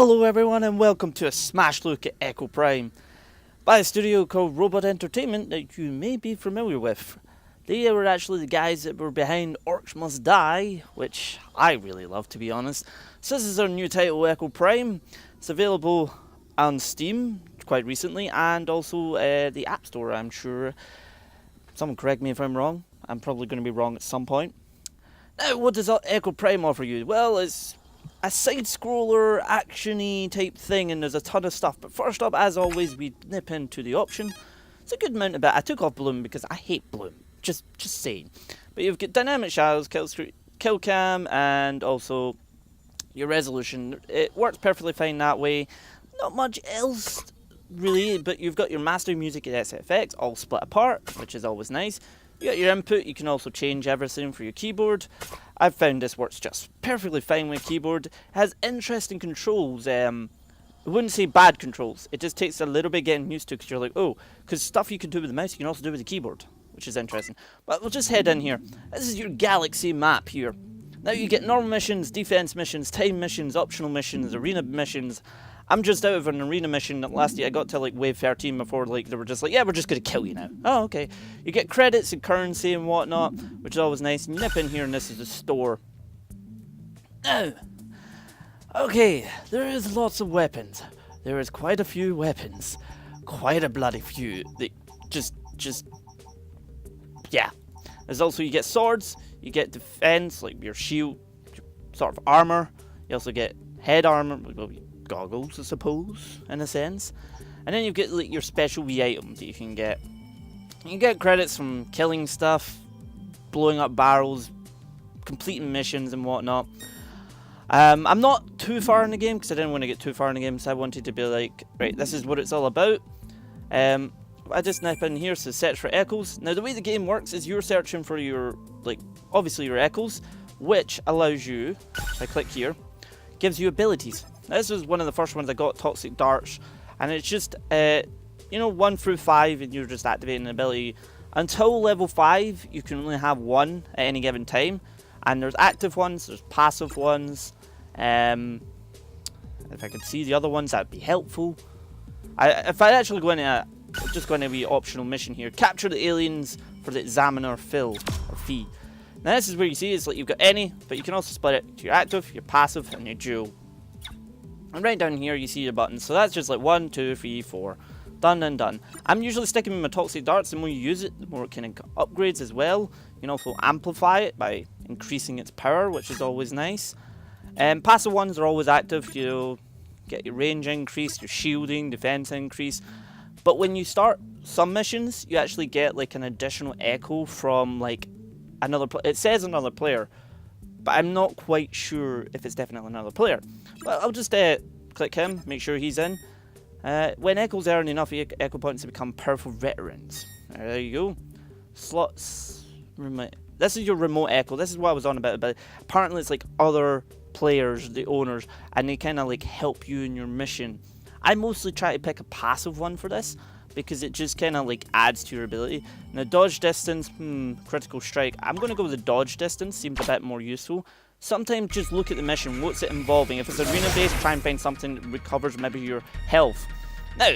Hello everyone and welcome to a smash look at Echo Prime by a studio called Robot Entertainment that you may be familiar with. They were actually the guys that were behind Orcs Must Die, which I really love, to be honest. So this is their new title, Echo Prime. It's available on Steam quite recently and also the App Store, I'm sure. Someone correct me if I'm wrong. I'm probably going to be wrong at some point. Now, what does Echo Prime offer you? Well, it's a side-scroller, action-y type thing, and there's a ton of stuff. But first up, as always, we nip into the option. It's a good amount of it. I took off Bloom because I hate Bloom. Just saying. But you've got dynamic shadows, kill cam, and also your resolution. It works perfectly fine that way. Not much else, really, but you've got your master music and SFX all split apart, which is always nice. You got your input, you can also change everything for your keyboard. I've found this works just perfectly fine with keyboard. It has interesting controls. I wouldn't say bad controls. It just takes a little bit getting used to because you're like, oh, because stuff you can do with the mouse you can also do with the keyboard, which is interesting. But we'll just head in here. This is your galaxy map here. Now you get normal missions, defense missions, time missions, optional missions, arena missions. I'm just out of an arena mission that last year I got to like wave 13 before like they were just like, yeah, we're just gonna kill you now. Oh, okay. You get credits and currency and whatnot, which is always nice. And you nip in here and this is the store. Now, okay, there is lots of weapons. There is quite a few weapons. Quite a bloody few. They yeah. There's also, you get swords, you get defense, like your shield, your sort of armor. You also get head armor, goggles, I suppose, in a sense. And then you get like your special V items that you can get. You get credits from killing stuff, blowing up barrels, completing missions and whatnot. I'm not too far in the game because I didn't want to get too far in the game, so I wanted to be like, right, this is what it's all about. I just nip in here to search for echoes. Now the way the game works is you're searching for your, like, obviously your echoes, which allows you, if I click here, gives you abilities. This was one of the first ones I got, Toxic Darts, and it's just, 1 through 5, and you're just activating an ability. Until level 5, you can only have one at any given time, and there's active ones, there's passive ones. If I could see the other ones, that'd be helpful. If I actually go into just going to be optional mission here, capture the aliens for the examiner fee. Now this is where you see it's like you've got any, but you can also split it to your active, your passive, and your dual. And right down here you see your buttons, so that's just like 1, 2, 3, 4. Done and done. I'm usually sticking with my Toxic Darts. The more you use it, the more it can upgrades as well. You can also amplify it by increasing its power, which is always nice. Passive ones are always active. You'll get your range increase, your shielding, defense increase. But when you start some missions, you actually get like an additional echo from like another player. It says another player, but I'm not quite sure if it's definitely another player. But I'll just click him, make sure he's in. When echoes earn enough echo points to become powerful veterans. There you go. Slots. This is your remote echo. This is what I was on about. But apparently it's like other players, the owners, and they kind of like help you in your mission. I mostly try to pick a passive one for this because it just kind of like adds to your ability. Now dodge distance, critical strike. I'm going to go with the dodge distance, seems a bit more useful. Sometimes just look at the mission, what's it involving? If it's arena based, try and find something that recovers maybe your health. Now,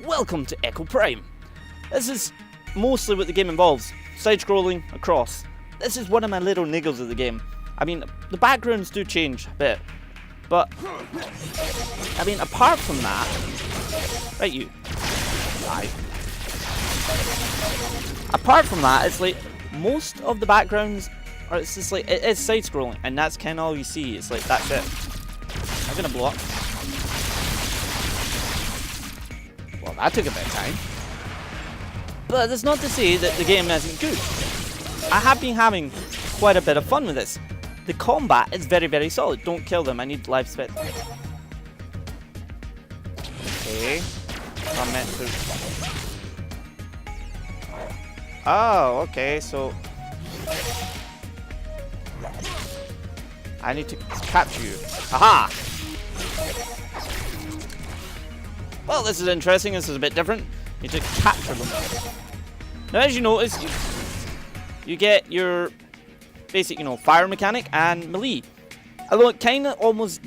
welcome to Echo Prime. This is mostly what the game involves. Side scrolling across. This is one of my little niggles of the game. I mean, the backgrounds do change a bit. But, I mean, apart from that, right, you die. Apart from that, it's like most of the backgrounds are, it's just like, it's side scrolling, and that's kind of all you see. It's like, that's it. I'm gonna blow up. Well, that took a bit of time. But that's not to say that the game isn't good. I have been having quite a bit of fun with this. The combat is very, very solid. Don't kill them. I need life spit. Okay. I'm meant to. Oh, okay. So I need to capture you. Aha! Well, this is interesting. This is a bit different. You need to capture them. Now, as you notice, you get your basic, fire mechanic and melee. Although it kind of almost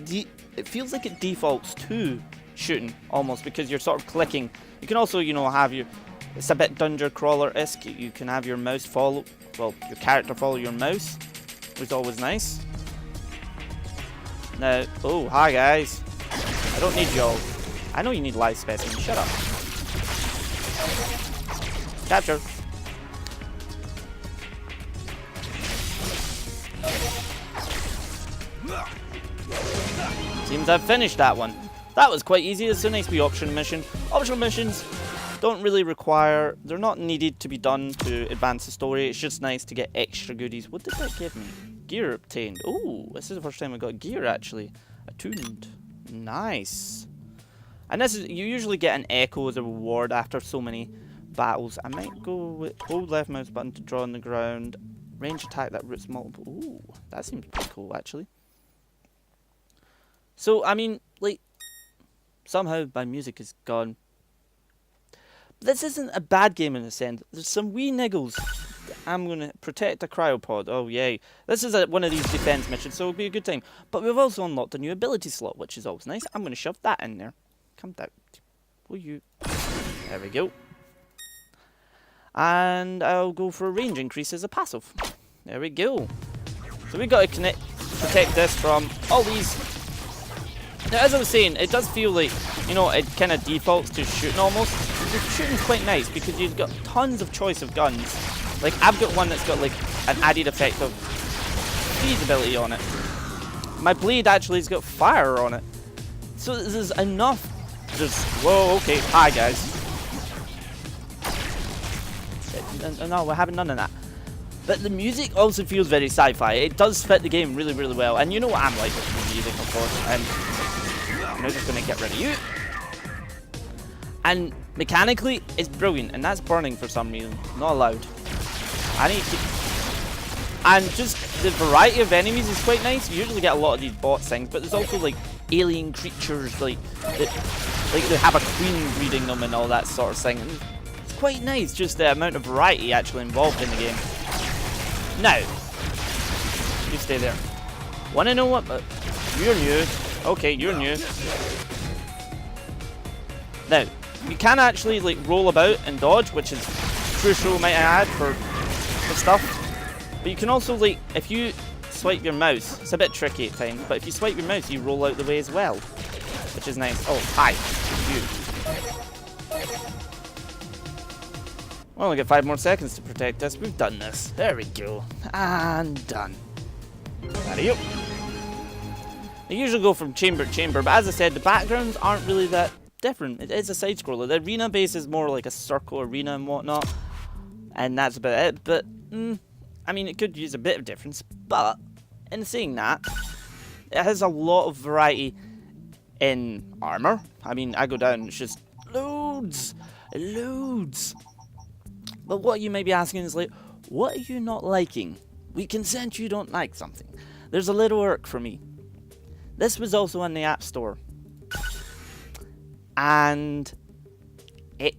it feels like it defaults to shooting almost, because you're sort of clicking. You can also, you know, have your, it's a bit dungeon crawler-esque. You can have your mouse follow, well, your character follow your mouse, which is always nice. Now, oh, hi guys. I don't need y'all. I know you need live specimens. Shut up. Capture. Seems I've finished that one. That was quite easy. It's a nice wee option mission. Optional missions don't really require, they're not needed to be done to advance the story. It's just nice to get extra goodies. What did that give me? Gear obtained. Oh, this is the first time I got gear actually. Attuned. Nice. And this is, you usually get an echo as a reward after so many battles. I might go with hold left mouse button to draw on the ground. Range attack that roots multiple. Ooh, that seems pretty cool actually. So, I mean, like, somehow my music is gone. But this isn't a bad game in a sense. There's some wee niggles. I'm going to protect a cryopod. Oh, yay. This is one of these defense missions, so it'll be a good time. But we've also unlocked a new ability slot, which is always nice. I'm going to shove that in there. Come down. Will you? There we go. And I'll go for a range increase as a passive. There we go. So we've got to protect this from all these. Now, as I was saying, it does feel like, you know, it kind of defaults to shooting almost. The shooting's quite nice because you've got tons of choice of guns. Like, I've got one that's got, like, an added effect of speed ability on it. My blade actually has got fire on it. So there's enough. Just, whoa, okay, hi guys. No, we're having none of that. But the music also feels very sci-fi. It does fit the game really, really well. And you know what I'm like with the music, of course. And I'm just going to get rid of you. And mechanically, it's brilliant. And that's burning for some reason. Not allowed. I need to... And just the variety of enemies is quite nice. You usually get a lot of these bot things. But there's also, like, alien creatures, like they have a queen breeding them and all that sort of thing. And it's quite nice, just the amount of variety actually involved in the game. Now, you stay there. Want to know what? You're new. Okay, you're new. Now, you can actually like roll about and dodge, which is crucial, might I add, for stuff. But you can also, like, if you swipe your mouse, it's a bit tricky at times, but if you swipe your mouse, you roll out the way as well, which is nice. Oh, hi, you. We only got 5 more seconds to protect us. We've done this. There we go. And done. Adios. They usually go from chamber to chamber, but as I said, the backgrounds aren't really that different. It is a side scroller. The arena base is more like a circle arena and whatnot, and that's about it. But I mean, it could use a bit of difference. But in saying that, it has a lot of variety in armor. I mean, I go down, it's just loads. But what you may be asking is like, what are you not liking? We can sense you don't like something. There's a little irk for me. This was also in the App Store. And it,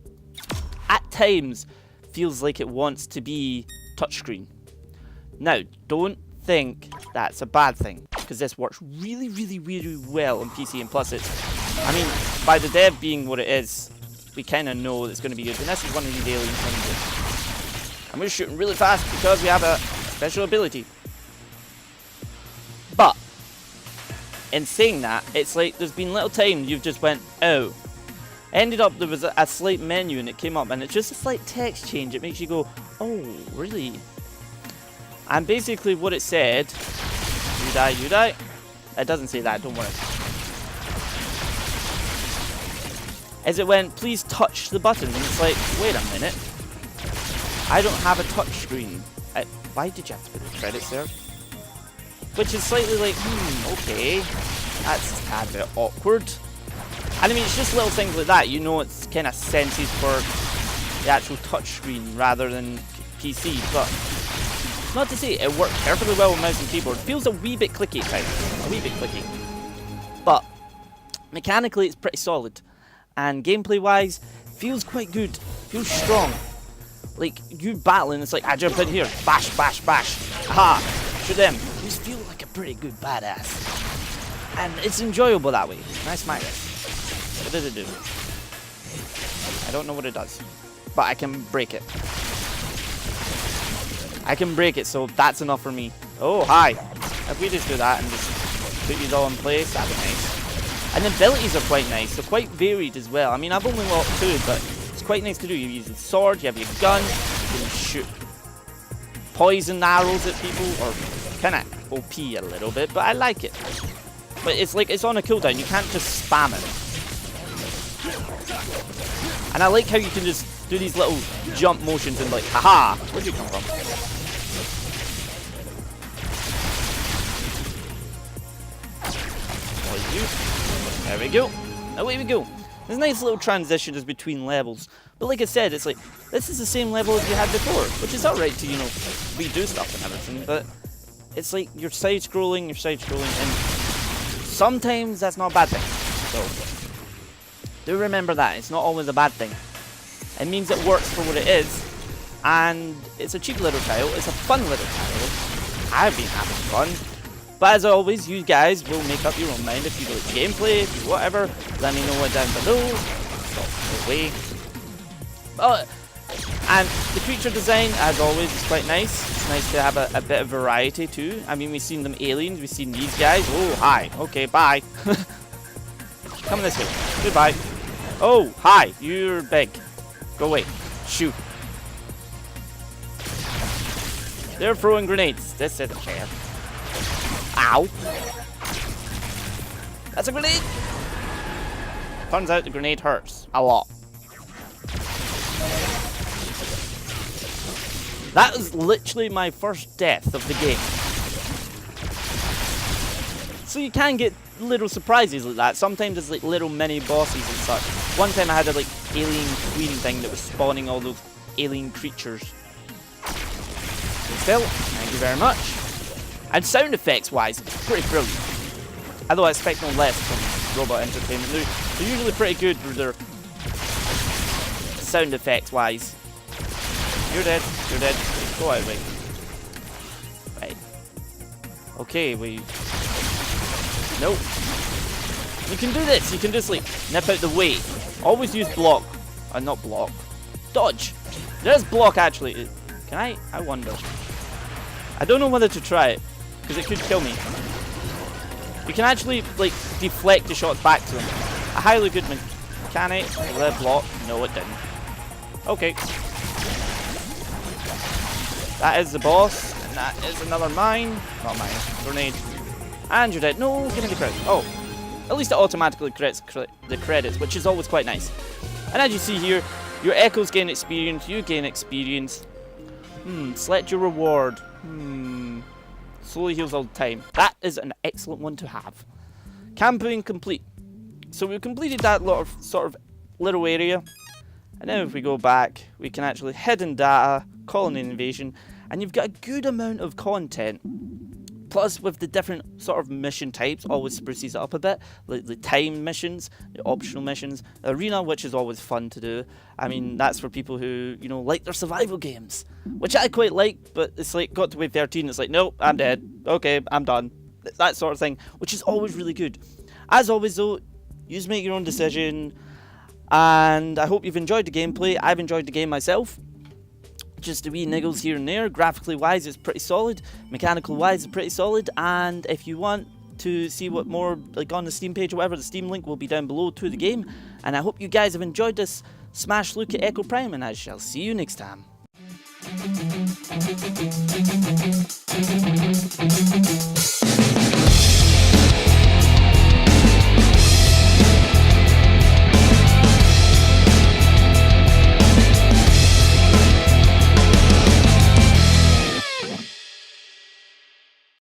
at times, feels like it wants to be touchscreen. Now, don't think that's a bad thing, because this works really, really, really well on PC, and plus it's, I mean, by the dev being what it is, we kind of know it's going to be good. And this is one of these alien things. And we're shooting really fast because we have a special ability. But in saying that, it's like there's been little times you've just went, oh. Ended up there was a slight menu and it came up and it's just a slight text change. It makes you go, oh, really? And basically what it said, you die, you die. It doesn't say that, don't worry. As it went, please touch the button. And it's like, wait a minute. I don't have a touch screen. Why did you have to put the credits there? Which is slightly like, okay. That's a tad bit awkward. And I mean, it's just little things like that. You know, it's kind of senses for the actual touch screen rather than PC. But not to say it worked perfectly well with mouse and keyboard. It feels a wee bit clicky at times. A wee bit clicky. But mechanically, it's pretty solid. And gameplay-wise, feels quite good. Feels strong. Like, you battling, it's like, I jump in here. Bash, bash, bash. Aha! Shoot them. You just feel like a pretty good badass. And it's enjoyable that way. Nice smack this. What did it do? I don't know what it does. But I can break it. I can break it, so that's enough for me. Oh, hi. If we just do that and just put these all in place, that'd be nice. And the abilities are quite nice. They're quite varied as well. I mean, I've only got 2, but it's quite nice to do. You use the sword, you have your gun, you can shoot poison arrows at people, or kind of OP a little bit, but I like it. But it's like, it's on a cooldown. You can't just spam it. And I like how you can just do these little jump motions and like, haha, where'd you come from? There we go. Away we go. There's nice little transitions between levels. But like I said, it's like, this is the same level as you had before, which is alright to, you know, redo stuff and everything, but it's like you're side-scrolling, and sometimes that's not a bad thing. So, do remember that. It's not always a bad thing. It means it works for what it is, and it's a cheap little title. It's a fun little title. I've been having fun. But as always, you guys will make up your own mind if you like gameplay, if you whatever. Let me know it down below. Stop away. And the creature design, as always, is quite nice. It's nice to have a bit of variety too. I mean, we've seen them aliens, we've seen these guys. Oh, hi. Okay, bye. Come this way. Goodbye. Oh, hi. You're big. Go away. Shoot. They're throwing grenades. This isn't fair. Ow. That's a grenade. Turns out the grenade hurts a lot. That is literally my first death of the game. So you can get little surprises like that. Sometimes there's like little mini bosses and such. One time I had a like alien queen thing that was spawning all those alien creatures. Still, thank you very much. And sound effects wise, it's pretty brilliant. Although I expect no less from Robot Entertainment. They're usually pretty good with their sound effects wise. You're dead. You're dead. Go out of the way. Right. Okay, we... Nope. You can do this. You can just, like, nip out the way. Always use block. Not block. Dodge. There's block, actually. Can I? I wonder. I don't know whether to try it, because it could kill me. You can actually, like, deflect the shots back to them. A highly good mechanic. Will it block? No, it didn't. Okay. That is the boss, and that is another mine. Not mine. Grenade. And you're dead. No, give me the credits. Oh. At least it automatically credits the credits, which is always quite nice. And as you see here, your echoes gain experience, you gain experience. Select your reward. Slowly heals all the time. That is an excellent one to have. Campaign complete. So we've completed that sort of little area. And now if we go back, we can actually hidden data, colony invasion, and you've got a good amount of content. Plus, with the different sort of mission types, always spruces it up a bit. Like the time missions, the optional missions, the arena, which is always fun to do. I mean, that's for people who, you know, like their survival games, which I quite like, but it's like, got to wave 13, it's like, nope, I'm dead. Okay, I'm done. That sort of thing, which is always really good. As always, though, you just make your own decision, and I hope you've enjoyed the gameplay. I've enjoyed the game myself. Just a wee niggles here and there. Graphically wise, it's pretty solid. Mechanical wise, it's pretty solid. And if you want to see what more, like on the Steam page or whatever, the Steam link will be down below to the game. And I hope you guys have enjoyed this smash look at Echo Prime, and I shall see you next time.